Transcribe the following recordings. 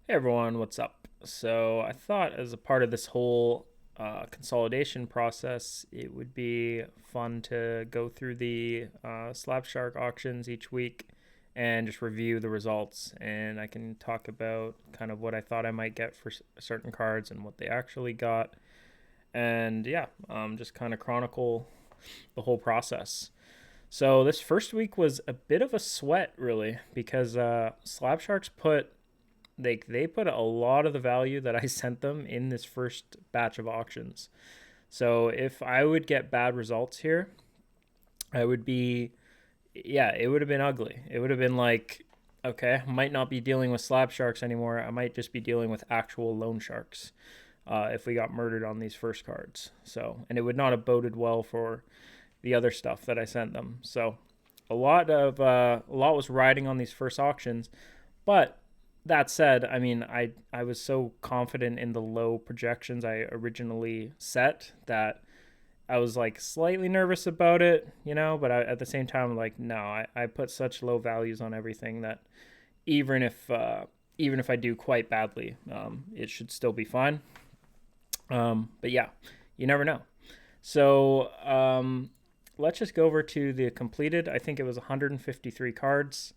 Hey everyone, what's up? So I thought as a part of this whole consolidation process, it would be fun to go through the Slab Shark auctions each week and just review the results. And I can talk about kind of what I thought I might get for certain cards and what they actually got. And yeah, just kind of chronicle the whole process. So this first week was a bit of a sweat, really, because Slab Sharks they put a lot of the value that I sent them in this first batch of auctions. So if I would get bad results here, I would be yeah, it would have been ugly. It would have been like, okay, I might not be dealing with slab sharks anymore. I might just be dealing with actual loan sharks if we got murdered on these first cards. So, and it would not have boded well for the other stuff that I sent them. So, a lot was riding on these first auctions, but that said, I mean, I was so confident in the low projections I originally set that I was like slightly nervous about it, but at the same time, like, no, I put such low values on everything that even if even if I do quite badly, it should still be fine. But yeah, you never know. So let's just go over to the completed. I think it was 153 cards,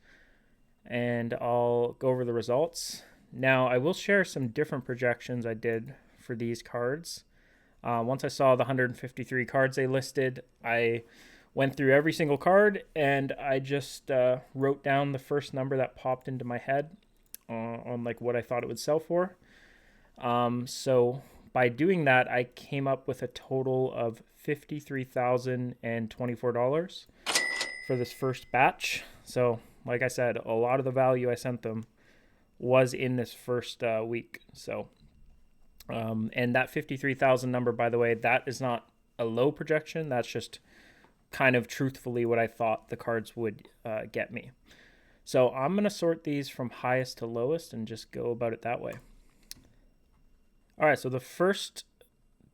and I'll go over the results. Now, I will share some different projections I did for these cards. Once I saw the 153 cards they listed, I went through every single card and I just wrote down the first number that popped into my head on like what I thought it would sell for. So by doing that, I came up with a total of $53,024 for this first batch. So, like I said, a lot of the value I sent them was in this first week. So, and that 53,000 number, by the way, that is not a low projection. That's just kind of truthfully what I thought the cards would get me. So I'm going to sort these from highest to lowest and just go about it that way. All right, so the first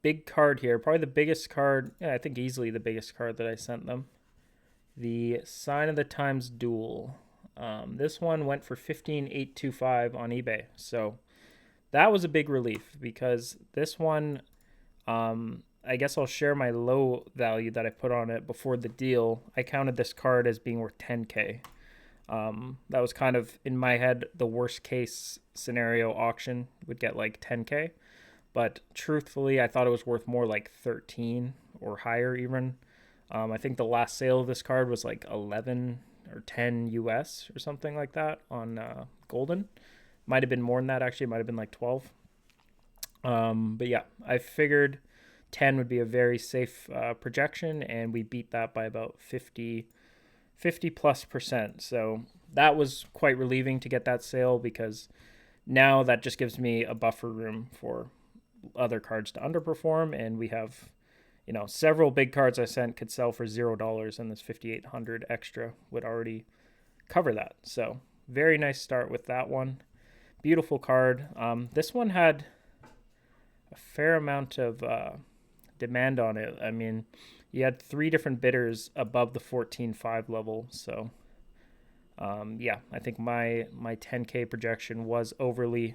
big card here, probably the biggest card, yeah, I think easily the biggest card that I sent them, the Sign of the Times Duel. This one went for 15,825 on eBay. So that was a big relief because this one, I guess I'll share my low value that I put on it before the deal. I counted this card as being worth 10K. That was kind of in my head the worst case scenario auction would get like 10K, but truthfully, I thought it was worth more like 13 or higher even. I think the last sale of this card was like 11 or 10 US or something like that on Golden. Might have been more than that actually. It might have been like 12. But yeah, I figured 10 would be a very safe projection, and we beat that by about 50 plus percent. So that was quite relieving to get that sale because now that just gives me a buffer room for other cards to underperform, and we have several big cards I sent could sell for $0, and this 5,800 extra would already cover that. So very nice start with that one. Beautiful card. This one had a fair amount of demand on it. I mean, you had 3 different bidders above the 14.5 level. So yeah, I think my 10K projection was overly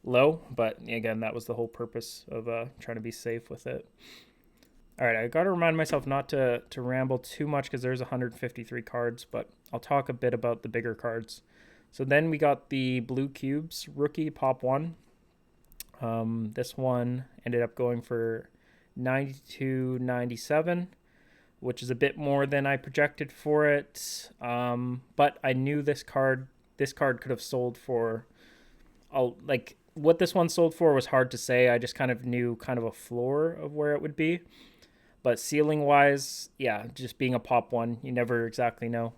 low, but again, that was the whole purpose of trying to be safe with it. All right, I got to remind myself not to ramble too much because there's 153 cards, but I'll talk a bit about the bigger cards. So then we got the Blue Cubes rookie pop one. This one ended up going for 92.97, which is a bit more than I projected for it. But I knew this card could have sold for like what this one sold for was hard to say. I just kind of knew kind of a floor of where it would be. But ceiling wise, yeah, just being a pop one, you never exactly know.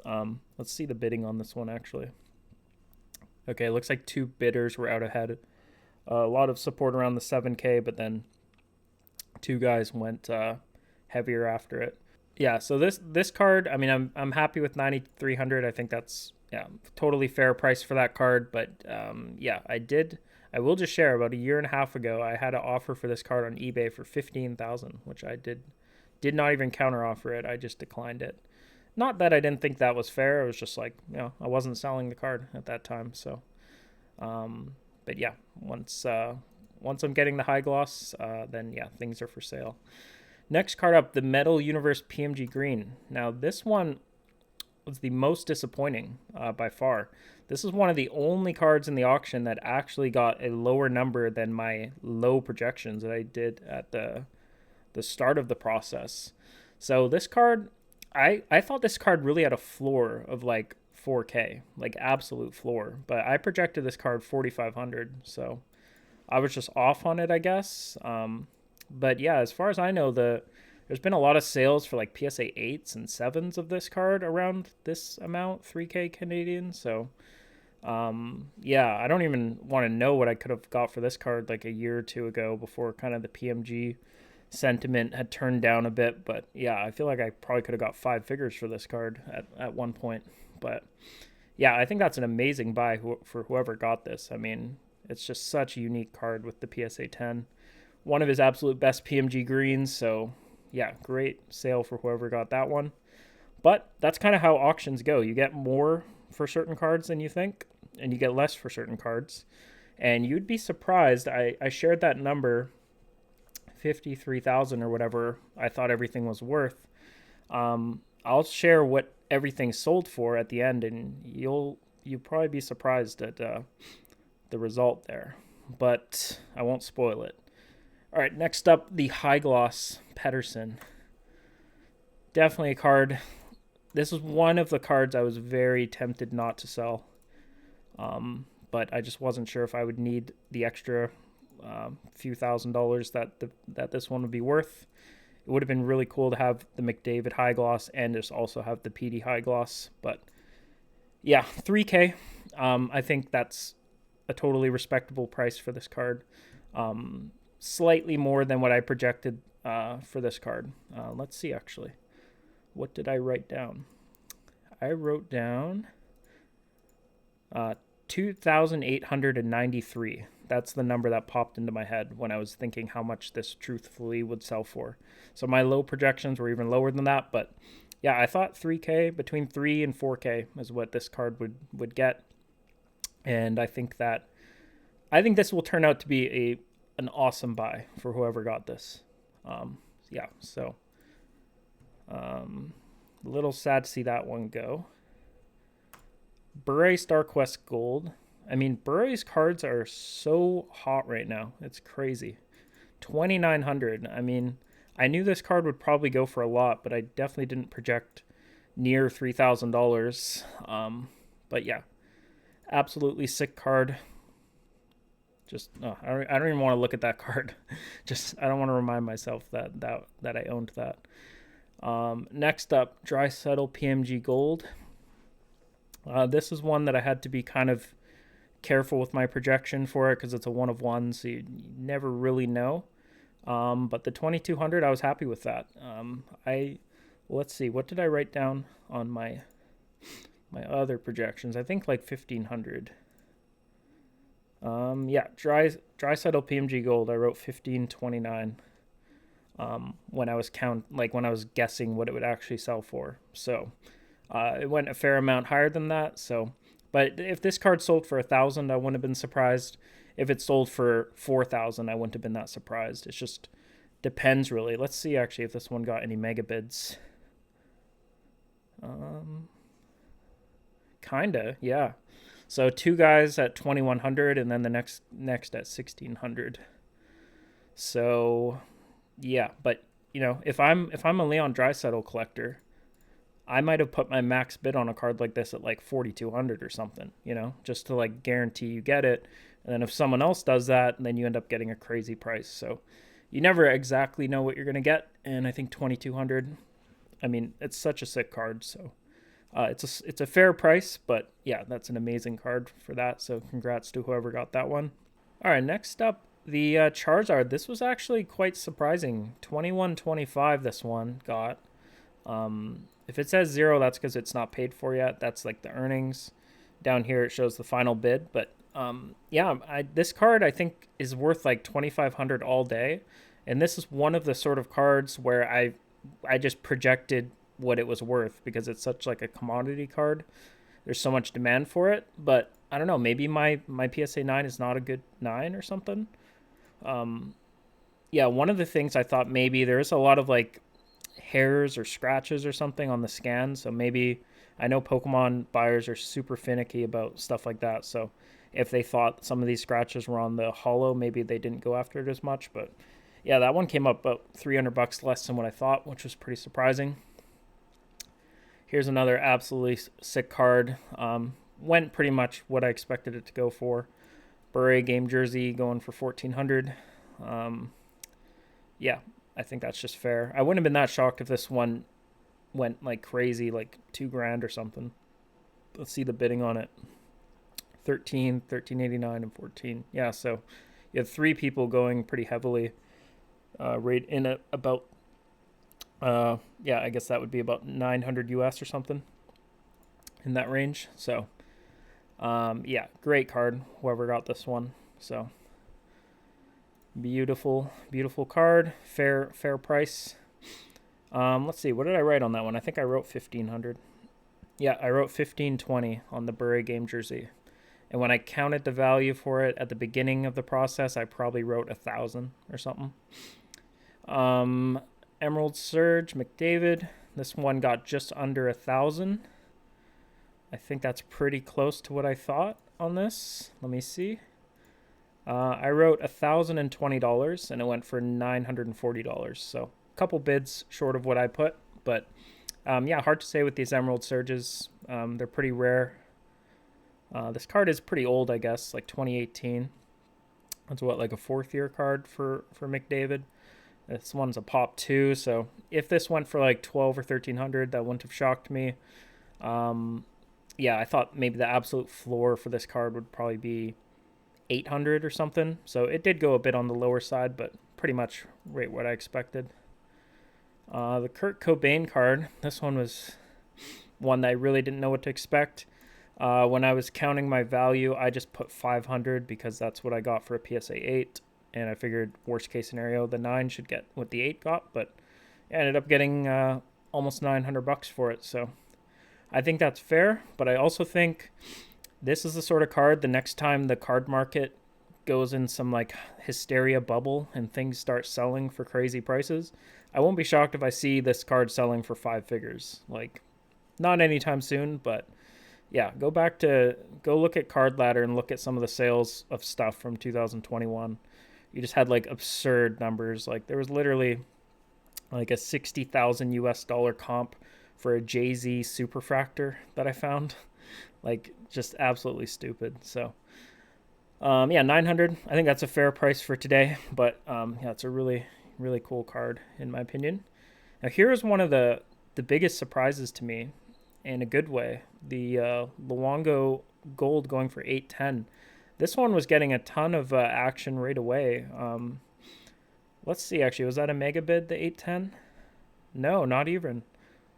Let's see the bidding on this one actually. Okay, it looks like 2 bidders were out ahead. A lot of support around the 7K, but then 2 guys went heavier after it. Yeah, so this card, I mean, I'm happy with 9,300. I think that's totally fair price for that card. But yeah, I will just share about a year and a half ago, I had an offer for this card on eBay for 15,000, which I did not even counter offer it. I just declined it. Not that I didn't think that was fair. It was just like, I wasn't selling the card at that time. So But yeah, once I'm getting the high gloss, then yeah, things are for sale. Next card up, the Metal Universe PMG Green. Now this one was the most disappointing by far. This is one of the only cards in the auction that actually got a lower number than my low projections that I did at the start of the process. So this card, I thought this card really had a floor of like 4K, like absolute floor. But I projected this card 4,500, so I was just off on it, I guess. But yeah, as far as I know, there's been a lot of sales for like PSA 8s and 7s of this card around this amount, 3K Canadian. So yeah, I don't even want to know what I could have got for this card like a year or two ago before kind of the PMG sentiment had turned down a bit. But yeah, I feel like I probably could have got 5 figures for this card at one point. But yeah, I think that's an amazing buy for whoever got this. I mean, it's just such a unique card with the PSA 10. One of his absolute best PMG greens. So yeah, great sale for whoever got that one. But that's kind of how auctions go. You get more for certain cards than you think, and you get less for certain cards. And you'd be surprised. I shared that number, 53,000 or whatever I thought everything was worth. I'll share what everything sold for at the end, and you'll probably be surprised at the result there. But I won't spoil it. All right, next up, the High Gloss Pettersson. Definitely a card. This was one of the cards I was very tempted not to sell. But I just wasn't sure if I would need the extra few $1,000s that this one would be worth. It would have been really cool to have the McDavid High Gloss and just also have the PD High Gloss. But yeah, 3K. I think that's a totally respectable price for this card. Slightly more than what I projected for this card. Let's see, actually. What did I write down? I wrote down 2,893. That's the number that popped into my head when I was thinking how much this truthfully would sell for. So my low projections were even lower than that. But yeah, I thought 3K, between 3 and 4K is what this card would get. And I think this will turn out to be an awesome buy for whoever got this. Yeah, so a little sad to see that one go. Bure Star Quest Gold. I mean, Bure's cards are so hot right now. It's crazy. 2,900. I mean, I knew this card would probably go for a lot, but I definitely didn't project near $3,000. But yeah, absolutely sick card. Just I don't even want to look at that card. I don't want to remind myself that I owned that. Next up, Dry Settle PMG Gold. This is one that I had to be kind of careful with my projection for it because it's a 1 of 1, so you never really know. But the 2,200, I was happy with that. Let's see, what did I write down on my other projections? I think like 1,500. Yeah, dry settle PMG Gold. I wrote 1,529. When I was guessing what it would actually sell for. So, it went a fair amount higher than that. So, but if this card sold for 1,000, I wouldn't have been surprised. If it sold for 4,000, I wouldn't have been that surprised. It just depends really. Let's see actually if this one got any mega bids. Kinda, yeah. So 2 guys at 2,100 and then the next at 1,600. So yeah, but if I'm a Leon Draisaitl collector, I might have put my max bid on a card like this at like 4,200 or something, just to like guarantee you get it. And then if someone else does that, then you end up getting a crazy price. So you never exactly know what you're going to get. And I think 2,200, I mean, it's such a sick card. So it's a fair price, but yeah, that's an amazing card for that. So congrats to whoever got that one. All right, next up, the Charizard. This was actually quite surprising. 21.25 this one got. If it says 0, that's because it's not paid for yet. That's like the earnings. Down here it shows the final bid. But yeah, this card I think is worth like 2,500 all day. And this is one of the sort of cards where I just projected what it was worth because it's such like a commodity card. There's so much demand for it. But I don't know, maybe my PSA 9 is not a good 9 or something. Um, yeah, one of the things I thought maybe there's a lot of like hairs or scratches or something on the scan. So maybe I know Pokemon buyers are super finicky about stuff like that. So if they thought some of these scratches were on the hollow, maybe they didn't go after it as much. But yeah, that one came up about $300 less than what I thought, which was pretty surprising. Here's another absolutely sick card. Went pretty much what I expected it to go for. Bure game jersey going for 1400. Yeah, I think that's just fair. I wouldn't have been that shocked if this one went like crazy, like $2,000 or something. Let's see the bidding on it. 13, 1389, and 14. Yeah, so you have three people going pretty heavily. Right in about yeah, I guess that would be about 900 US or something in that range. So yeah, great card, whoever got this one. So beautiful card, fair price. Let's see, what did I write on that one? I think I wrote 1500. Yeah, I wrote 1520 on the Bure game jersey. And when I counted the value for it at the beginning of the process, I probably wrote 1,000 or something. Emerald Surge, McDavid. This one got just under 1,000. I think that's pretty close to what I thought on this. Let me see. I wrote $1,020 and it went for $940. So a couple bids short of what I put, but yeah, hard to say with these Emerald Surges. They're pretty rare. This card is pretty old, I guess, like 2018. That's what, like a fourth year card for McDavid. This one's a pop 2, so if this went for like 12 or 1300, that wouldn't have shocked me. Yeah, I thought maybe the absolute floor for this card would probably be 800 or something. So it did go a bit on the lower side, but pretty much right what I expected. The Kurt Cobain card, this one was one that I really didn't know what to expect. When I was counting my value, I just put 500 because that's what I got for a PSA 8. And I figured worst case scenario, the 9 should get what the 8 got. But I ended up getting almost $900 for it. So I think that's fair. But I also think this is the sort of card the next time the card market goes in some like hysteria bubble and things start selling for crazy prices, I won't be shocked if I see this card selling for 5 figures. Like, not anytime soon, but yeah, go look at Card Ladder and look at some of the sales of stuff from 2021. You just had like absurd numbers. Like there was literally like a 60,000 US dollar comp for a Jay-Z Superfractor that I found. Like just absolutely stupid. So yeah, 900. I think that's a fair price for today, but yeah, it's a really cool card in my opinion. Now here's one of the biggest surprises to me in a good way. The Luongo gold going for 810. This one was getting a ton of action right away. Let's see, actually, was that a mega bid, the 810? No, not even.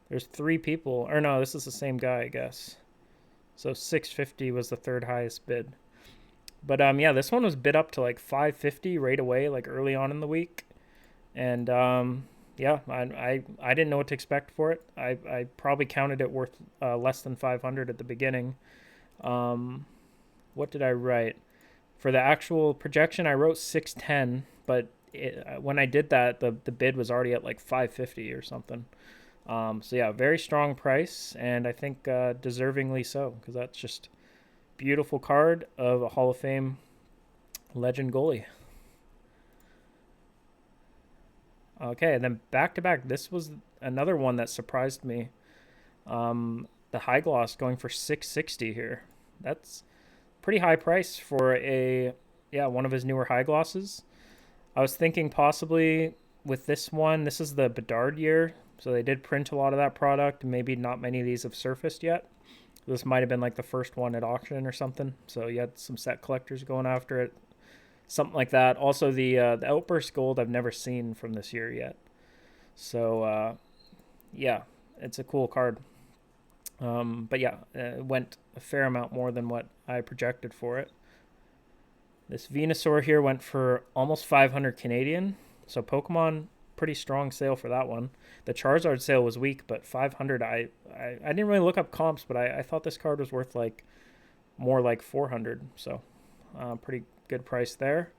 There's 3 people. Or no, this is the same guy, I guess. So 650 was the third highest bid. But yeah, this one was bid up to like 550 right away, like early on in the week. And yeah, I didn't know what to expect for it. I probably counted it worth less than 500 at the beginning. What did I write? For the actual projection, I wrote 610, but when I did that, the bid was already at like 550 or something. So yeah, very strong price, and I think deservingly so, because that's just beautiful card of a Hall of Fame legend goalie. Okay, and then back to back, this was another one that surprised me. The high gloss going for 660 here. That's pretty high price for one of his newer high glosses. I was thinking possibly with this one, this is the Bedard year, so they did print a lot of that product. Maybe not many of these have surfaced yet. This might have been like the first one at auction or something. So you had some set collectors going after it, something like that. Also, the Outburst Gold I've never seen from this year yet. So yeah, it's a cool card. But yeah, it went a fair amount more than what I projected for it. This Venusaur here went for almost 500 Canadian. So Pokemon, pretty strong sale for that one. The Charizard sale was weak, but 500, I didn't really look up comps, but I thought this card was worth like more like 400. So pretty good price there.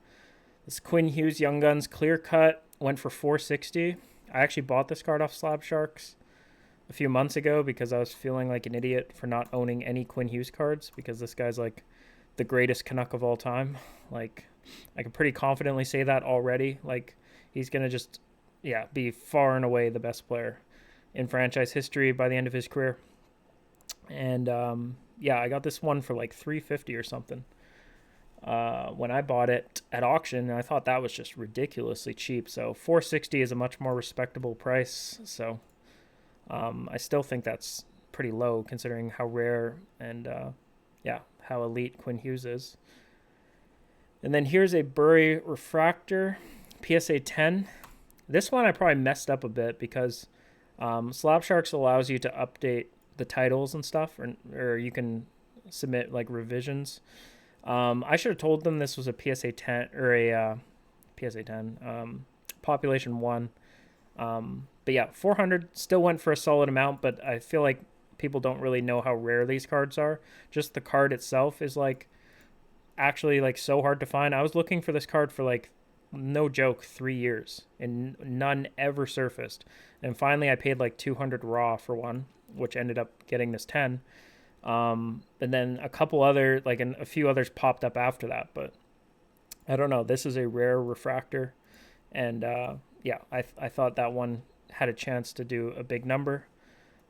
This Quinn Hughes Young Guns clear cut went for 460. I actually bought this card off Slab Sharks a few months ago because I was feeling like an idiot for not owning any Quinn Hughes cards, because this guy's like the greatest Canuck of all time. Like, I can pretty confidently say that already. Like, he's going to just, be far and away the best player in franchise history by the end of his career. And, I got this one for like $350 or something. When I bought it at auction, and I thought that was just ridiculously cheap. So $460 is a much more respectable price. So I still think that's pretty low considering how rare and how elite Quinn Hughes is. And then here's a Bury Refractor PSA 10. This one I probably messed up a bit because Slab Sharks allows you to update the titles and stuff, or you can submit like revisions. I should have told them this was a PSA 10 or a PSA 10 population 1. But yeah, 400 still went for a solid amount, but I feel like people don't really know how rare these cards are. Just the card itself is like actually like so hard to find. I was looking for this card for like, no joke, 3 years and none ever surfaced. And finally I paid like 200 raw for one, which ended up getting this 10. And then a couple other, like a few others popped up after that, but I don't know. This is a rare refractor. And I thought that one had a chance to do a big number.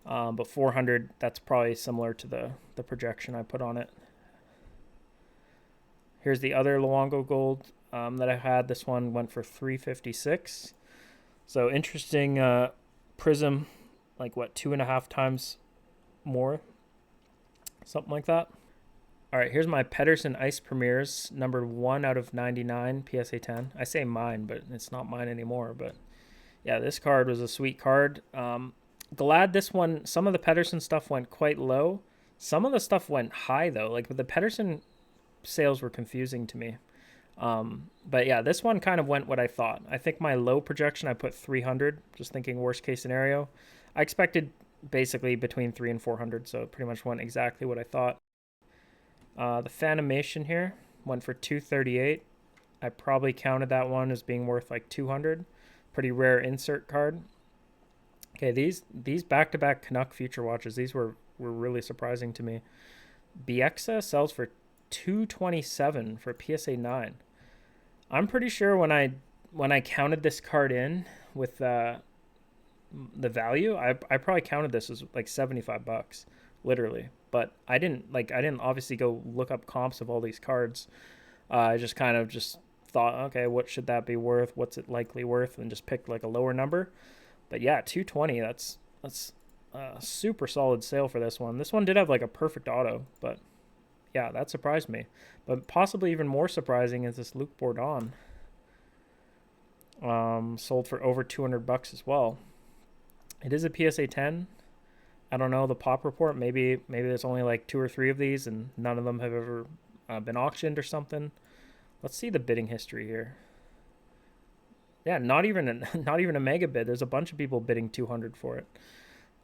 But 400, that's probably similar to the projection I put on it. Here's the other Luongo Gold that I had. This one went for $356. So interesting prism, like what, 2.5 times more? Something like that. All right, here's my Pettersson Ice Premieres, numbered 1 out of 99, PSA 10. I say mine, but it's not mine anymore. But yeah, this card was a sweet card. Glad this one, some of the Pettersson stuff went quite low. Some of the stuff went high, though. Like, the Pettersson sales were confusing to me. But yeah, this one kind of went what I thought. I think my low projection, I put 300, just thinking worst case scenario. I expected basically between 300 and 400, so it pretty much went exactly what I thought. The Fanimation here went for 238. I probably counted that one as being worth like 200. Pretty rare insert card. Okay, these back-to-back Canuck Future Watches, these were really surprising to me. Bieksa sells for 227 for PSA 9. I'm pretty sure when I counted this card in with the value, I probably counted this as like $75, literally. But I didn't obviously go look up comps of all these cards. I just kind of just thought, okay, what should that be worth? What's it likely worth? And just picked like a lower number. But yeah, 220, that's a super solid sale for this one. This one did have like a perfect auto, but yeah, that surprised me. But possibly even more surprising is this Luc Bourdon. Sold for over $200 as well. It is a PSA 10. I don't know the pop report. Maybe there's only like 2 or 3 of these, and none of them have ever been auctioned or something. Let's see the bidding history here. Yeah, not even a mega bid. There's a bunch of people bidding 200 for it.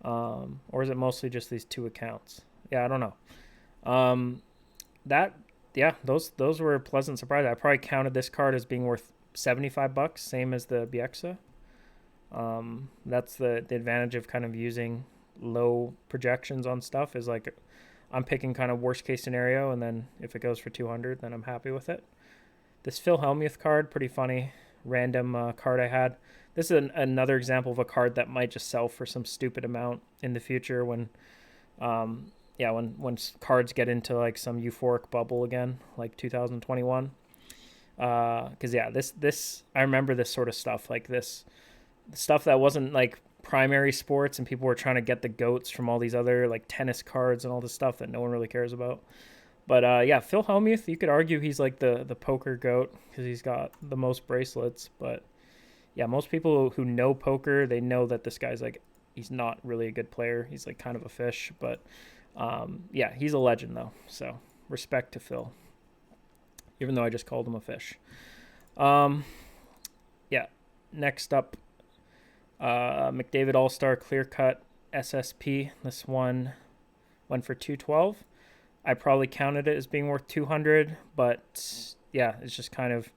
Or is it mostly just these 2 accounts? Yeah, I don't know. Those were a pleasant surprise. I probably counted this card as being worth $75, same as the Bieksa. That's the advantage of kind of using low projections on stuff, is like I'm picking kind of worst case scenario, and then if it goes for 200, then I'm happy with it. This Phil Hellmuth card, pretty funny, random card I had. This is another example of a card that might just sell for some stupid amount in the future when cards get into like some euphoric bubble again, like 2021. Because this I remember this sort of stuff, like this stuff that wasn't like primary sports, and people were trying to get the goats from all these other like tennis cards and all this stuff that no one really cares about. But Phil Hellmuth, you could argue he's like the poker goat because he's got the most bracelets. But yeah, most people who know poker, they know that this guy's like, he's not really a good player. He's like kind of a fish. But he's a legend though. So respect to Phil, even though I just called him a fish. Next up, McDavid All-Star Clear Cut SSP. This one went for $212. I probably counted it as being worth 200, but yeah, it's just kind of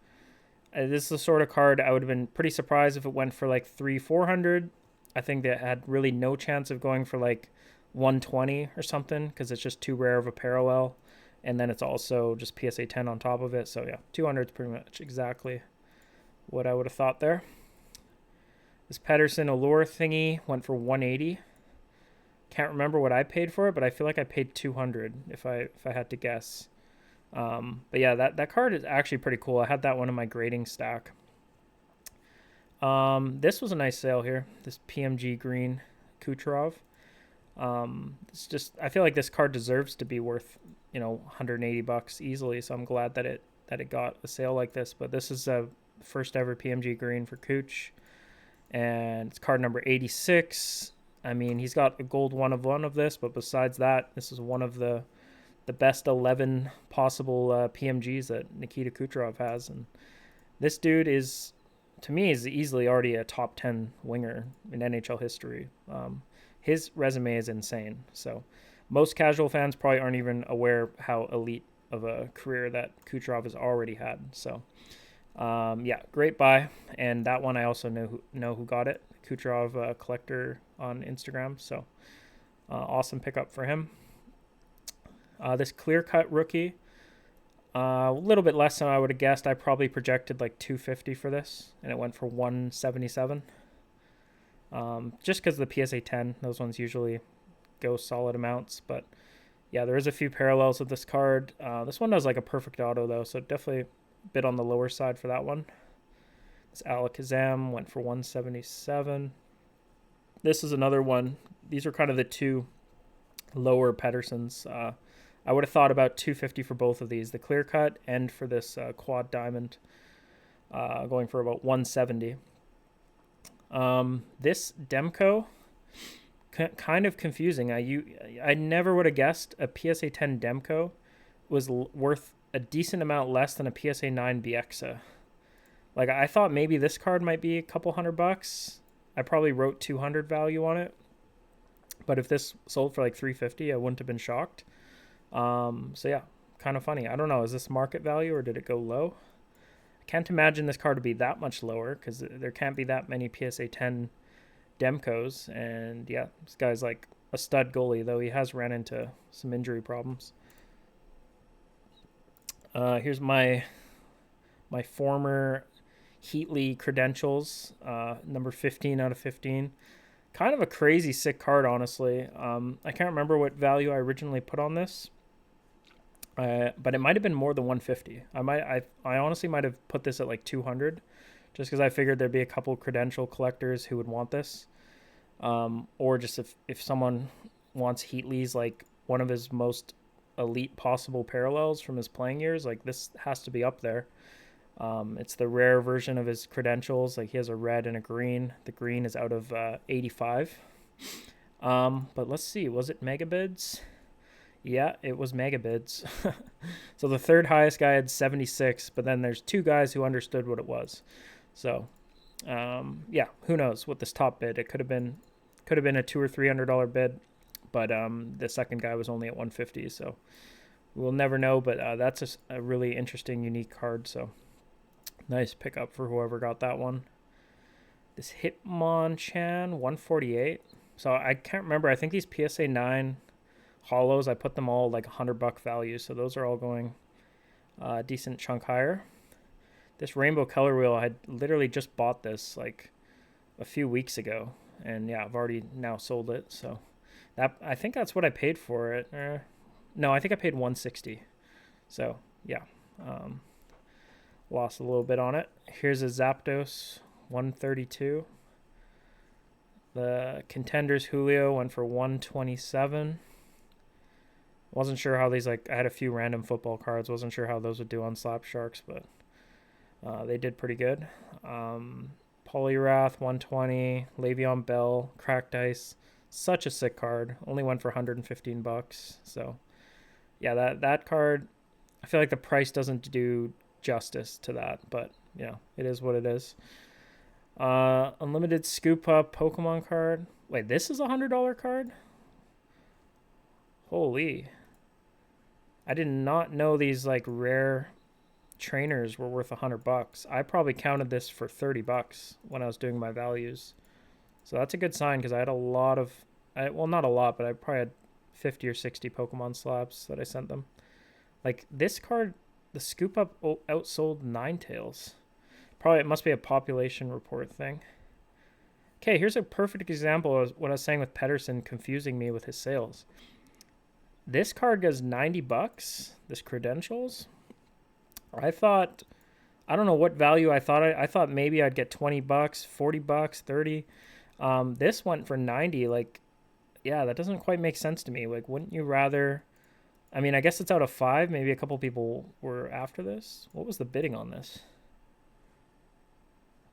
this is the sort of card I would have been pretty surprised if it went for like 300-400. I think that had really no chance of going for like 120 or something because it's just too rare of a parallel, and then it's also just PSA 10 on top of it. So yeah, 200 is pretty much exactly what I would have thought there. This Pettersson Allure thingy went for 180. Can't remember what I paid for it, but I feel like I paid 200 if I had to guess. But yeah, that card is actually pretty cool. I had that one in my grading stack. This was a nice sale here. This PMG green Kucherov. It's just, I feel like this card deserves to be worth, $180 easily. So I'm glad that it got a sale like this. But this is a first ever PMG green for Kuch, and it's card number 86. I mean, he's got a gold 1/1 of this, but besides that, this is one of the best 11 possible PMGs that Nikita Kucherov has. And this dude is, to me, is easily already a top 10 winger in NHL history. His resume is insane. So most casual fans probably aren't even aware how elite of a career that Kucherov has already had. So yeah, great buy. And that one I also know who got it. Kucherov collector on Instagram. So awesome pickup for him. This clear-cut rookie, a little bit less than I would have guessed. I probably projected like 250 for this, and it went for 177. Just because the PSA 10, those ones usually go solid amounts. But yeah, there is a few parallels with this card. This one does like a perfect auto though, so definitely a bit on the lower side for that one. This Alakazam went for 177. This is another one. These are kind of the two lower Petterssons. I would have thought about 250 for both of these, the clear cut and for this quad diamond, going for about 170. This Demko, kind of confusing. I never would have guessed a PSA 10 Demko was worth a decent amount less than a PSA 9 Bieksa. Like, I thought maybe this card might be a couple $100. I probably wrote 200 value on it. But if this sold for like 350, I wouldn't have been shocked. So yeah, kind of funny. I don't know. Is this market value or did it go low? I can't imagine this card to be that much lower because there can't be that many PSA 10 Demkos. And yeah, this guy's like a stud goalie, though he has ran into some injury problems. Here's my former Heatley credentials, number 15 out of 15. Kind of a crazy sick card, honestly. I can't remember what value I originally put on this, but it might have been more than 150. I honestly might have put this at like 200, just because I figured there'd be a couple credential collectors who would want this, or just if someone wants Heatley's like one of his most elite possible parallels from his playing years, like this has to be up there. It's the rare version of his credentials. Like he has a red and a green. The green is out of 85. But let's see. Was it megabids? Yeah, it was megabids. So the third highest guy had 76, but then there's two guys who understood what it was. So, yeah, who knows what this top bid? It could have been a $200 or $300 bid, but the second guy was only at 150. So we'll never know. But that's a really interesting, unique card. So. Nice pickup for whoever got that one. This Hitmonchan 148. So I can't remember. I think these PSA 9 hollows, I put them all like $100 value. So those are all going a decent chunk higher. This Rainbow Color Wheel, I literally just bought this like a few weeks ago. And yeah, I've already now sold it. So that I think that's what I paid for it. No, I think I paid 160. So yeah. Lost a little bit on it. Here's a Zapdos 132. The Contenders Julio went for 127. Wasn't sure how these, like, I had a few random football cards. Wasn't sure how those would do on Slab Sharks, but they did pretty good. Polyrath 120. Le'Veon Bell, Cracked Ice. Such a sick card. Only went for $115. So yeah, that card, I feel like the price doesn't do justice to that, but it is what it is. Unlimited Scoop Up Pokemon card. Wait, this is a $100 card? Holy. I did not know these like rare trainers were worth $100. I probably counted this for $30 when I was doing my values. So that's a good sign because I had a lot of, well, not a lot, but I probably had 50 or 60 Pokemon slabs that I sent them. Like this card, the Scoop Up outsold Ninetales. Probably it must be a population report thing. Okay, here's a perfect example of what I was saying with Pettersson confusing me with his sales. This card goes $90. This credentials. I thought, I don't know what value I thought. I thought maybe I'd get $20, $40, 30. This went for 90. Like, yeah, that doesn't quite make sense to me. Like, wouldn't you rather? I mean, I guess it's out of 5. Maybe a couple people were after this. What was the bidding on this?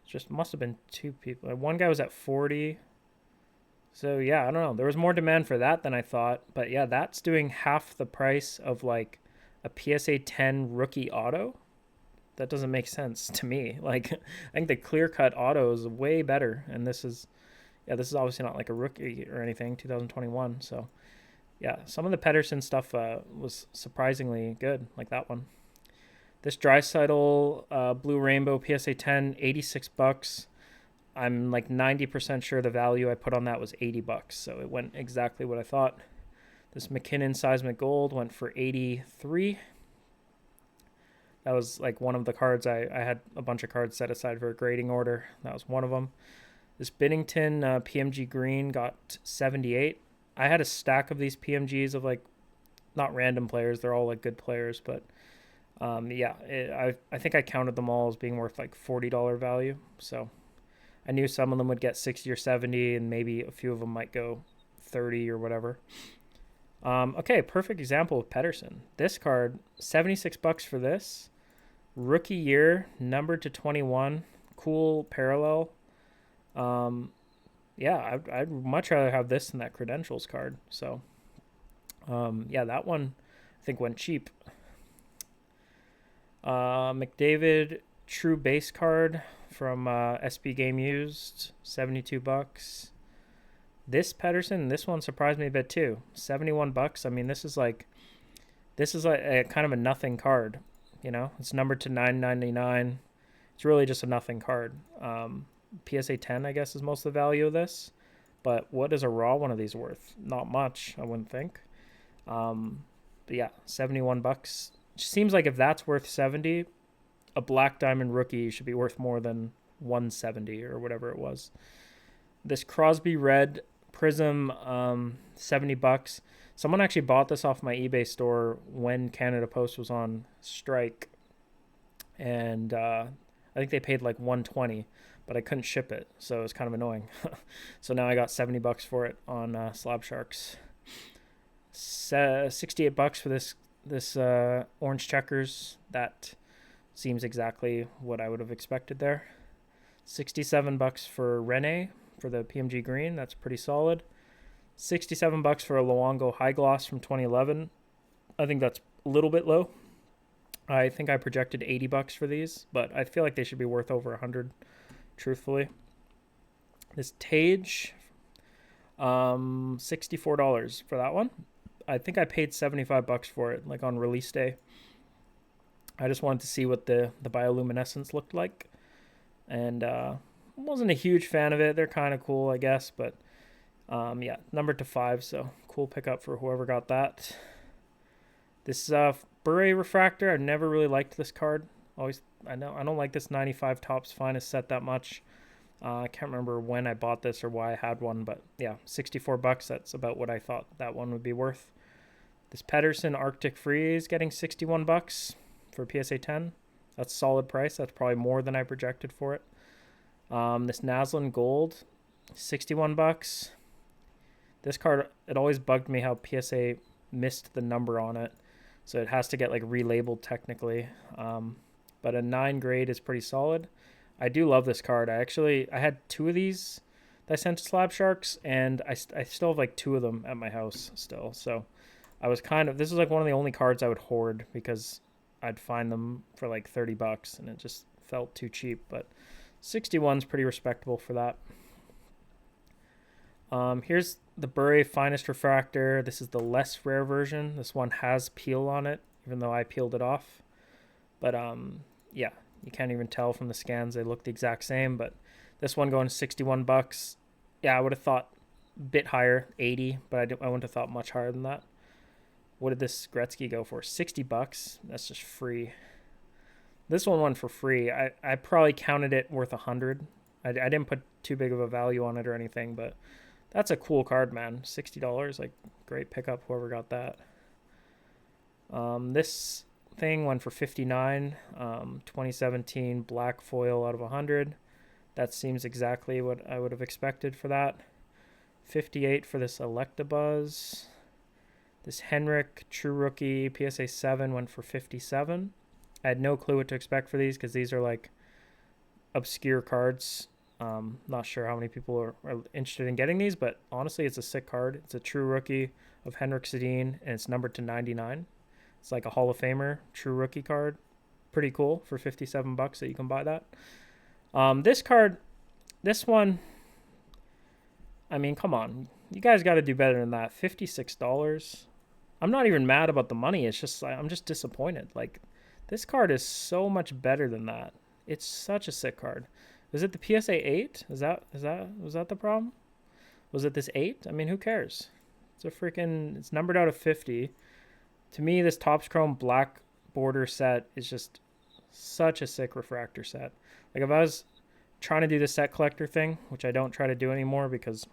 Just must have been 2 people. One guy was at 40. So yeah, I don't know. There was more demand for that than I thought. But yeah, that's doing half the price of like a PSA 10 rookie auto. That doesn't make sense to me. Like, I think the clear cut auto is way better. And this is, yeah, this is obviously not like a rookie or anything, 2021. So yeah, some of the Pettersson stuff was surprisingly good, like that one. This Drysidle Blue Rainbow PSA 10, $86. I'm like 90% sure the value I put on that was $80, so it went exactly what I thought. This McKinnon Seismic Gold went for 83. That was like one of the cards. I had a bunch of cards set aside for a grading order. That was one of them. This Binnington PMG Green got 78. I had a stack of these PMGs of like not random players. They're all like good players, but yeah, I think I counted them all as being worth like $40 value. So I knew some of them would get 60 or 70, and maybe a few of them might go 30 or whatever. Okay, perfect example of Pettersson. This card, $76 for this. Rookie year, numbered to 21. Cool parallel. Yeah, I'd much rather have this than that credentials card. So, yeah, that one I think went cheap. McDavid true base card from SB Game Used, $72. This Pettersson, this one surprised me a bit too, $71. I mean, this is like a kind of a nothing card, you know. It's numbered to 999. It's really just a nothing card. PSA 10, I guess, is most of the value of this. But what is a raw one of these worth? Not much, I wouldn't think. But yeah, $71. Seems like if that's worth 70, a black diamond rookie should be worth more than 170 or whatever it was. This Crosby Red Prism, $70. Someone actually bought this off my eBay store when Canada Post was on strike, and I think they paid like 120, but I couldn't ship it, so it was kind of annoying. So now I got $70 for it on Slab Sharks. $68 for this orange checkers. That seems exactly what I would have expected there. $67 for Rene for the PMG green. That's pretty solid. $67 for a Luongo high gloss from 2011. I think that's a little bit low. I think I projected $80 for these, but I feel like they should be worth over 100, truthfully. This Tage, $64 for that one. I think I paid $75 for it, like on release day. I just wanted to see what the bioluminescence looked like, and wasn't a huge fan of it. They're kind of cool, I guess, but yeah, numbered to 5, so cool pickup for whoever got that. This Bure Refractor, I've never really liked this card. I don't like this 95 Topps Finest set that much. I can't remember when I bought this or why I had one, but yeah, $64. That's about what I thought that one would be worth. This Pettersson Arctic Freeze getting $61 for PSA 10. That's a solid price. That's probably more than I projected for it. This Naslin Gold, $61. This card, it always bugged me how PSA missed the number on it, so it has to get like relabeled technically. But a 9 grade is pretty solid. I do love this card. I had 2 of these that I sent to Slab Sharks, and I still have like 2 of them at my house still. So I was this is like one of the only cards I would hoard because I'd find them for like $30 and it just felt too cheap. But 61's pretty respectable for that. Here's the Bure Finest Refractor. This is the less rare version. This one has peel on it, even though I peeled it off. But yeah, you can't even tell from the scans. They look the exact same. But this one going 61 bucks. Yeah, I would have thought a bit higher, 80, but I wouldn't have thought much higher than that. What did this Gretzky go for? 60 bucks. That's just free. This one went for free. I probably counted it worth 100. I didn't put too big of a value on it or anything, but that's a cool card, man. $60, like, great pickup, whoever got that. This thing went for 59. 2017 black foil out of 100. That seems exactly what I would have expected for that. 58 for this Electabuzz. This Henrik True Rookie PSA 7 went for 57. I had no clue what to expect for these because these are like obscure cards. Not sure how many people are interested in getting these, but honestly, it's a sick card. It's a True Rookie of Henrik Sedin, and it's numbered to 99. It's like a Hall of Famer True Rookie card. Pretty cool for 57 bucks that you can buy that. This card, this one, I mean, come on. You guys got to do better than that. $56. I'm not even mad about the money. It's just, I'm just disappointed. Like, this card is so much better than that. It's such a sick card. Was it the PSA 8? Was that the problem? Was it this 8? I mean, who cares? It's numbered out of 50. To me, this Topps Chrome black border set is just such a sick refractor set. Like, if I was trying to do the set collector thing, which I don't try to do anymore because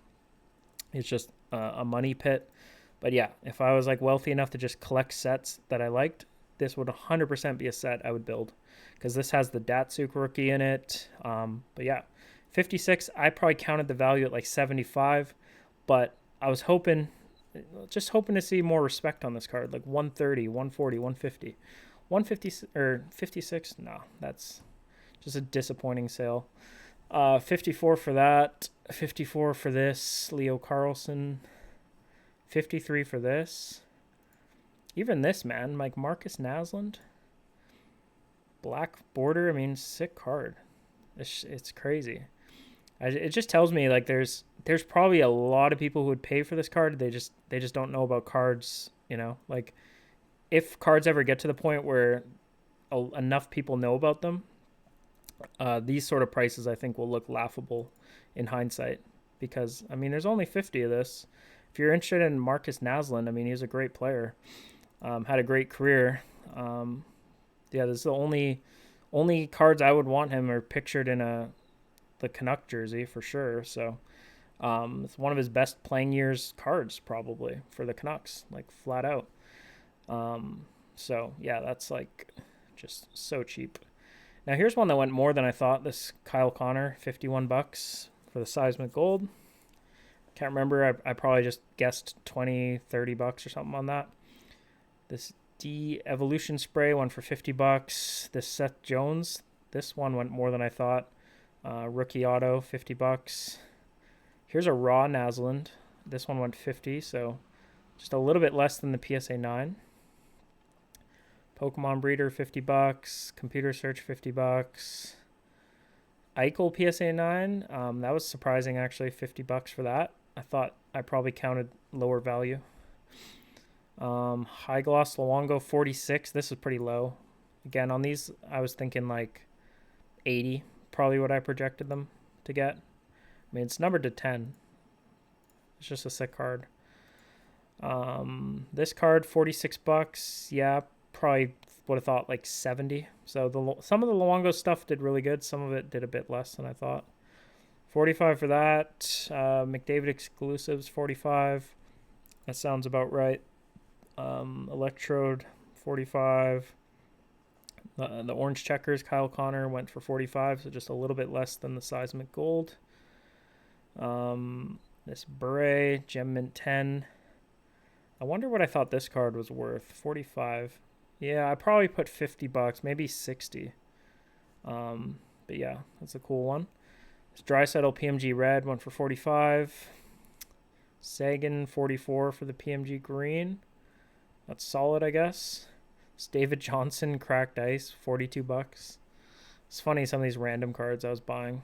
it's just a money pit. But yeah, if I was like wealthy enough to just collect sets that I liked, this would 100% be a set I would build because this has the Datsuk rookie in it. But yeah, 56, I probably counted the value at like 75, but I was just hoping to see more respect on this card, like 130, 140, 150. 150 or 56, no, that's just a disappointing sale. 54 for that, 54 for this Leo Carlson, 53 for this. Even this, man, like Marcus Naslund, black border. I mean, sick card. It's crazy. It just tells me like there's probably a lot of people who would pay for this card. They just don't know about cards. You know, like if cards ever get to the point where enough people know about them, these sort of prices I think will look laughable in hindsight. Because I mean, there's only 50 of this. If you're interested in Marcus Naslund, I mean, he's a great player. Had a great career. Yeah, this is the only cards I would want him are pictured in the Canuck jersey for sure. So it's one of his best playing years cards probably for the Canucks, like flat out. So yeah, that's like just so cheap. Now here's one that went more than I thought. This Kyle Connor, 51 bucks for the Seismic Gold. Can't remember. I probably just guessed 20, 30 bucks or something on that. This De-Evolution Spray went for 50 bucks. This Seth Jones, this one went more than I thought. Rookie Auto, 50 bucks. Here's a raw Naslund. This one went 50, so just a little bit less than the PSA 9. Pokemon Breeder, 50 bucks. Computer Search, 50 bucks. Eichel PSA 9, that was surprising actually, 50 bucks for that. I thought I probably counted lower value. High Gloss Luongo, 46. This is pretty low. Again, on these, I was thinking like 80, probably what I projected them to get. I mean, it's numbered to 10. It's just a sick card. This card, 46 bucks. Yeah, probably would have thought like 70. So some of the Luongo stuff did really good. Some of it did a bit less than I thought. 45 for that. McDavid exclusives, 45. That sounds about right. Electrode, 45. The orange checkers, Kyle Connor went for 45, so just a little bit less than the Seismic Gold. This Bure, Gem Mint 10. I wonder what I thought this card was worth. 45. Yeah, I probably put 50 bucks, maybe 60. But yeah, that's a cool one. This Draisaitl PMG Red went for 45. Sagan, 44 for the PMG Green. That's solid, I guess. It's David Johnson Cracked Ice, 42 bucks. It's funny, some of these random cards I was buying.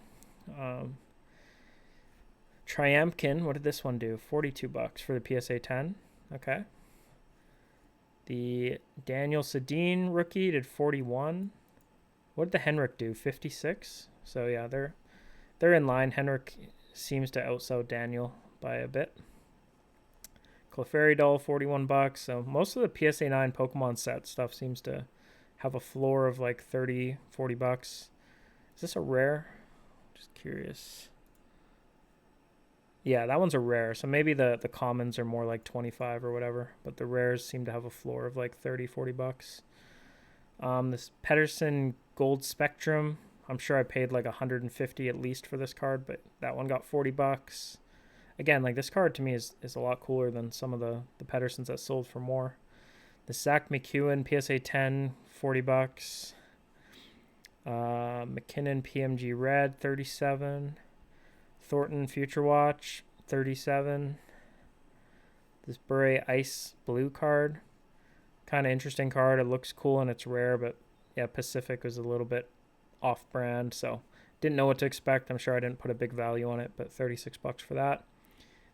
Triumpkin, what did this one do? 42 bucks for the PSA 10. Okay. The Daniel Sedin rookie did 41. What did the Henrik do? 56. So yeah, they're in line. Henrik seems to outsell Daniel by a bit. Clefairy doll, 41 bucks. So most of the PSA 9 Pokemon set stuff seems to have a floor of like 30, 40 bucks. Is this a rare? Just curious. Yeah, that one's a rare. So maybe the commons are more like 25 or whatever, but the rares seem to have a floor of like 30, 40 bucks. This Pettersson Gold Spectrum, I'm sure I paid like 150 at least for this card, but that one got 40 bucks. Again, like this card to me is a lot cooler than some of the Petterssons that sold for more. The Zach McEwen PSA 10, 40 bucks. McKinnon PMG Red, 37. Thornton Future Watch, 37. This Bure Ice Blue card, kind of interesting card. It looks cool and it's rare, but yeah, Pacific was a little bit off-brand, so didn't know what to expect. I'm sure I didn't put a big value on it, but 36 bucks for that.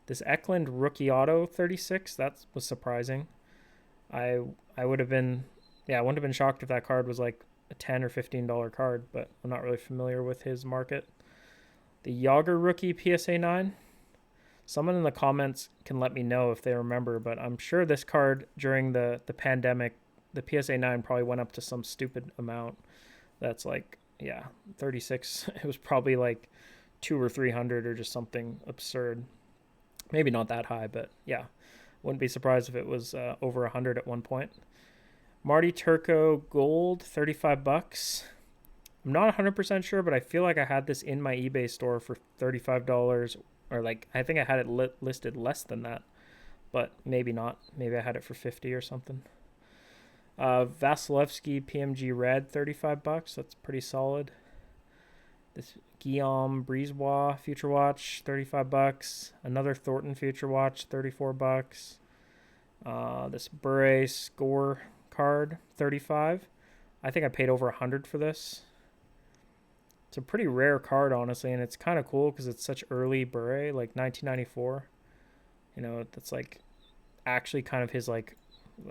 This Eklund Rookie Auto, 36. That was surprising. I would have been, I wouldn't have been shocked if that card was like a $10 or $15 card, but I'm not really familiar with his market. The Yager Rookie PSA 9. Someone in the comments can let me know if they remember, but I'm sure this card during the pandemic, the PSA 9 probably went up to some stupid amount. That's like, 36. It was probably like 200 or 300 or just something absurd. Maybe not that high, but yeah. Wouldn't be surprised if it was over 100 at one point. Marty Turco Gold, 35 bucks. I'm not 100% sure, but I feel like I had this in my eBay store for $35, or like I think I had it listed less than that, but maybe not. Maybe I had it for 50 or something. Vasilevsky PMG Red, 35 bucks. That's pretty solid. This Guillaume Brisebois Future Watch, 35 bucks. Another Thornton Future Watch, 34 bucks. This Bure Score card, 35. I think I paid over 100 for this. It's a pretty rare card, honestly, and it's kind of cool because it's such early Bure, like 1994. You know, that's like actually kind of his, like,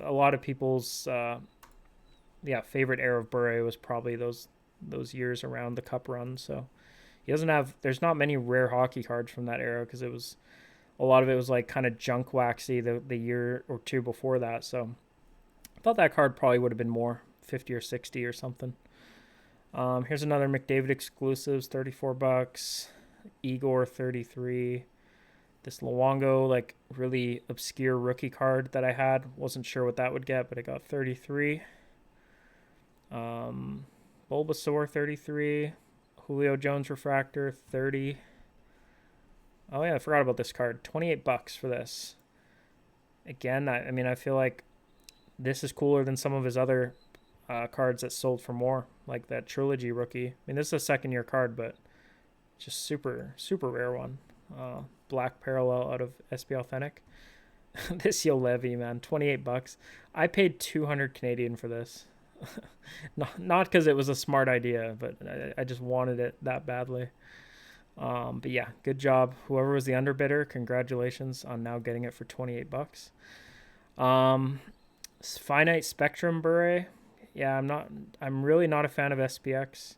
a lot of people's favorite era of Bure was probably those years around the Cup run. So he doesn't have, there's not many rare hockey cards from that era because it was, a lot of it was like kind of junk waxy the year or two before that. So I thought that card probably would have been more, 50 or 60 or something. Here's another McDavid exclusives, 34 bucks. Igor, 33. This Luongo, like really obscure rookie card that I had. Wasn't sure what that would get, but it got 33. Bulbasaur, 33. Julio Jones refractor, 30. Oh yeah, I forgot about this card. 28 bucks for this. Again, I mean, I feel like this is cooler than some of his other cards that sold for more, like that Trilogy rookie. I mean, this is a second-year card, but just super, super rare one. Black Parallel out of SB Authentic. This Yo Levy, man, 28 bucks. I paid 200 Canadian for this. Not because it was a smart idea, but I just wanted it that badly. But yeah, good job. Whoever was the underbidder, congratulations on now getting it for 28 bucks. Finite Spectrum Bure. Yeah, I'm really not a fan of SPX.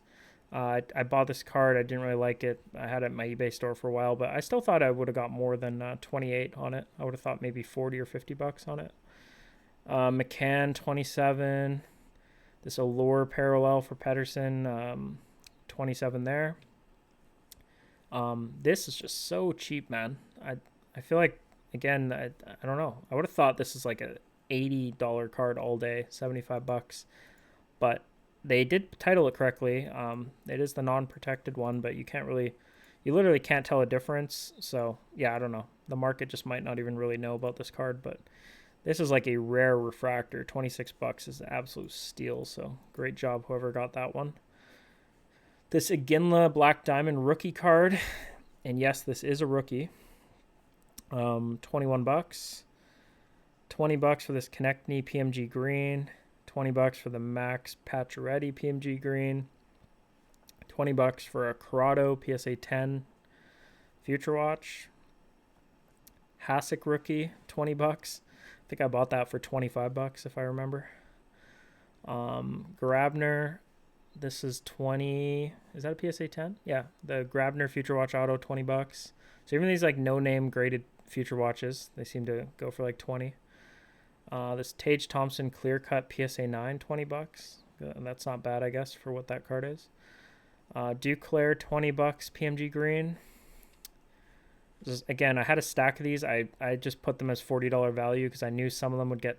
I bought this card. I didn't really like it. I had it at my eBay store for a while, but I still thought I would have got more than 28 on it. I would have thought maybe 40 or 50 bucks on it. McCann, 27. This Allure Parallel for Pettersson, 27 there. This is just so cheap, man. I feel like, again, I don't know. I would have thought this is like a $80 card all day, 75 bucks. But they did title it correctly. It is the non-protected one, but you literally can't tell a difference. So, yeah, I don't know. The market just might not even really know about this card, but this is like a rare refractor. 26 bucks is an absolute steal, so great job whoever got that one. This Iginla Black Diamond rookie card, and yes, this is a rookie. 21 bucks. 20 bucks for this Konechny PMG Green. 20 bucks for the Max Pacioretty PMG Green. 20 bucks for a Corrado PSA 10 Future Watch. Hasek rookie, $20. I think I bought that for $25 if I remember. Grabner, this is 20. Is that a PSA 10? Yeah, the Grabner Future Watch Auto, $20. So even these like no-name graded Future Watches, they seem to go for like 20. This Tage Thompson Clear Cut PSA 9, $20. That's not bad, I guess, for what that card is. Duclair, $20, PMG Green. Again, I had a stack of these. I just put them as $40 value because I knew some of them would get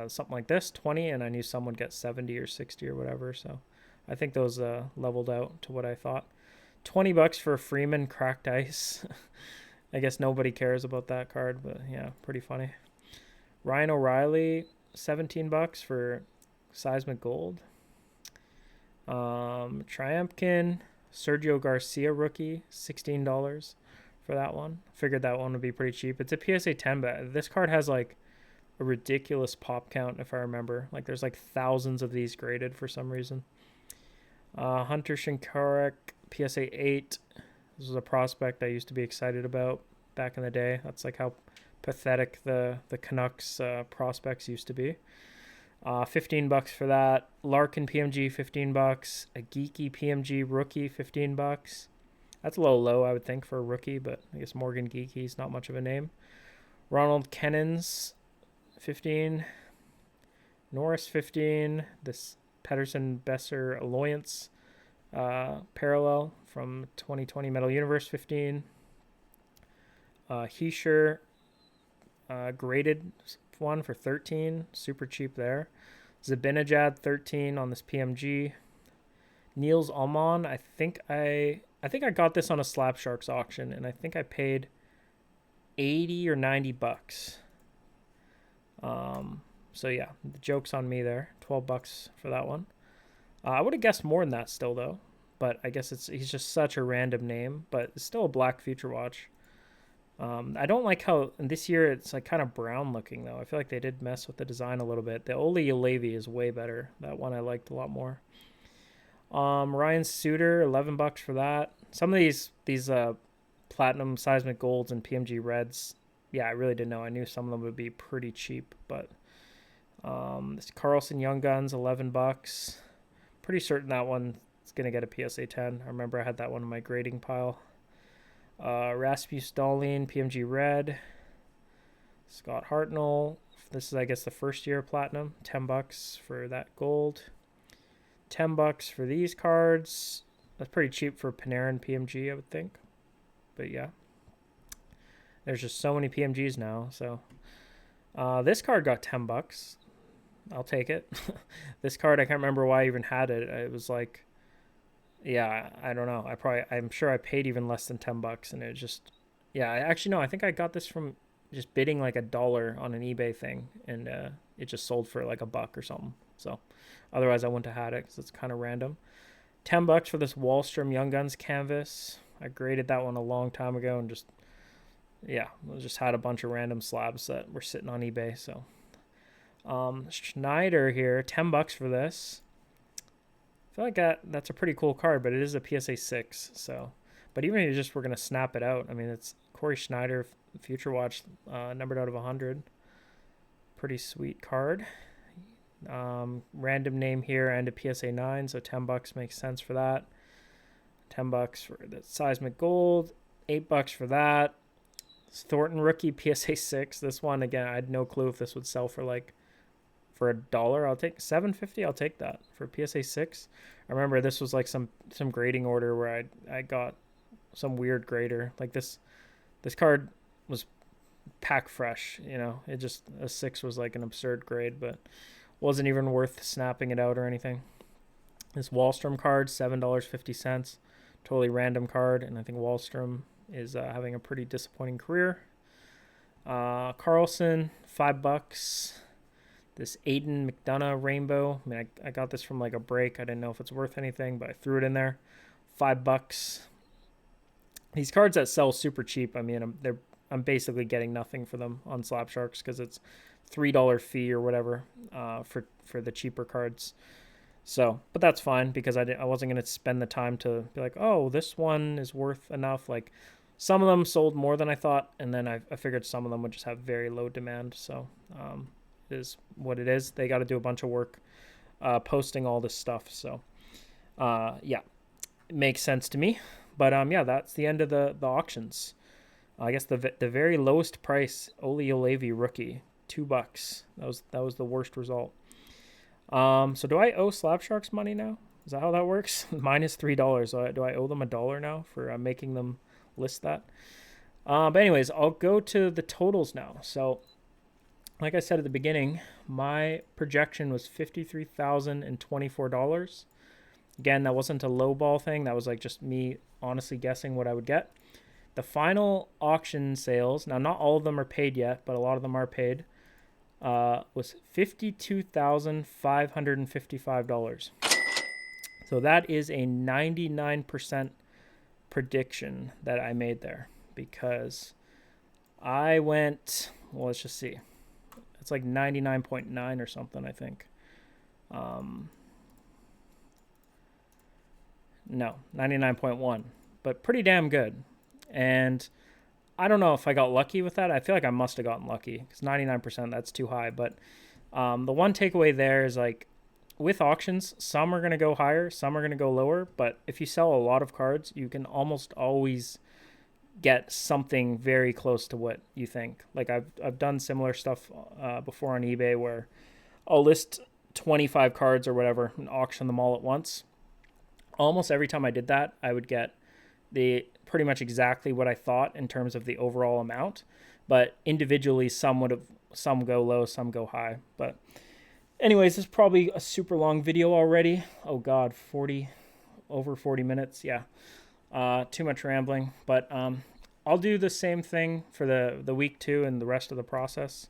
something like this, 20, and I knew some would get 70 or 60 or whatever. So I think those leveled out to what I thought. $20 for Freeman Cracked Ice. I guess nobody cares about that card, but yeah, pretty funny. Ryan O'Reilly, $17 for Seismic Gold. Triumpkin, Sergio Garcia rookie, $16 for that one. Figured that one would be pretty cheap. It's a PSA 10, but this card has like a ridiculous pop count if I remember. Like there's like thousands of these graded for some reason. Hunter Shinkarek, PSA 8. This was a prospect I used to be excited about back in the day. That's like how pathetic the Canucks prospects used to be. $15 for that. Larkin PMG, $15. A Geeky PMG rookie, $15. That's a little low, I would think, for a rookie, but I guess Morgan Geeky's not much of a name. Ronald Kennens, 15. Norris, 15. This Pettersson Besser Alliance parallel from 2020 Metal Universe, 15. Heischer graded one for 13. Super cheap there. Zabinajad, 13 on this PMG. Niels Almon, I think I got this on a Slab Sharks auction, and I think I paid $80 or $90. So yeah, the joke's on me there. $12 for that one. I would have guessed more than that still though, but I guess he's just such a random name, but it's still a black Future Watch. I don't like how this year it's like kind of brown looking though. I feel like they did mess with the design a little bit. The Oli Ulevi is way better. That one I liked a lot more. Ryan Suter, $11 for that. Some of these platinum seismic golds and PMG reds, yeah, I really didn't know. I knew some of them would be pretty cheap, but this Carlson Young Guns, $11. Pretty certain that one is gonna get a PSA 10. I remember I had that one in my grading pile. Rasmus Dahlin, PMG red. Scott Hartnell. This is, I guess, the first year platinum. $10 for that gold. $10 for these cards. That's pretty cheap for Panarin PMG, I would think. But yeah, there's just so many PMGs now. So this card got $10. I'll take it. This card, I can't remember why I even had it. It was like, yeah, I don't know. I'm sure I paid even less than $10, and it just, yeah. Actually, no. I think I got this from just bidding like $1 on an eBay thing, and it just sold for like $1 or something. So otherwise, I wouldn't have had it because it's kind of random. $10 for this Wallstrom Young Guns canvas. I graded that one a long time ago, and just, yeah, just had a bunch of random slabs that were sitting on eBay. So Schneider here, $10 for this. I feel like that's a pretty cool card, but it is a PSA 6. So, but even if you just were gonna snap it out, I mean, it's Corey Schneider Future Watch, numbered out of 100. Pretty sweet card. Random name here and a PSA 9, so $10 makes sense for that. $10 for the Seismic Gold. $8 for that. Thornton rookie PSA 6. This one again, I had no clue if this would sell for like. For $1, I'll take $7.50. I'll take that for PSA 6. I remember this was like some grading order where I got some weird grader. Like this card was pack fresh, you know. It just, a 6 was like an absurd grade, but wasn't even worth snapping it out or anything. This Wallstrom card, $7.50. Totally random card, and I think Wallstrom is having a pretty disappointing career. Carlson, $5. This Aiden McDonough rainbow. I mean, I got this from like a break. I didn't know if it's worth anything, but I threw it in there. $5. These cards that sell super cheap. I mean, I'm basically getting nothing for them on Slab Sharks because it's $3 fee or whatever for the cheaper cards. So, but that's fine because I wasn't gonna spend the time to be like, oh, this one is worth enough. Like, some of them sold more than I thought, and then I figured some of them would just have very low demand. So it is what it is. They got to do a bunch of work posting all this stuff. So yeah, it makes sense to me. But yeah, that's the end of the auctions. I guess the very lowest price, Oli Olevi rookie, $2. That was the worst result. So do I owe Slab Sharks money now? Is that how that works? Minus $3. So do I owe them $1 now for making them list that? But anyways, I'll go to the totals now. So like I said at the beginning, my projection was $53,024. Again, that wasn't a low ball thing. That was like just me honestly guessing what I would get. The final auction sales, now not all of them are paid yet, but a lot of them are paid, was $52,555. So that is a 99% prediction that I made there, because I went, well, let's just see. It's like 99.9 or something, I think. No, 99.1, but pretty damn good. And I don't know if I got lucky with that. I feel like I must have gotten lucky, because 99%, that's too high. But the one takeaway there is, like, with auctions, some are going to go higher, some are going to go lower. But if you sell a lot of cards, you can almost always get something very close to what you think. Like I've done similar stuff before on eBay, where I'll list 25 cards or whatever and auction them all at once. Almost every time I did that, I would get the pretty much exactly what I thought in terms of the overall amount. But individually, some go low, some go high. But anyways, this is probably a super long video already. Oh God, over 40 minutes. Yeah. Too much rambling, but I'll do the same thing for the week 2 and the rest of the process.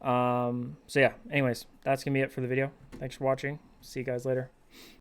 So yeah, anyways, that's gonna be it for the video. Thanks for watching. See you guys later.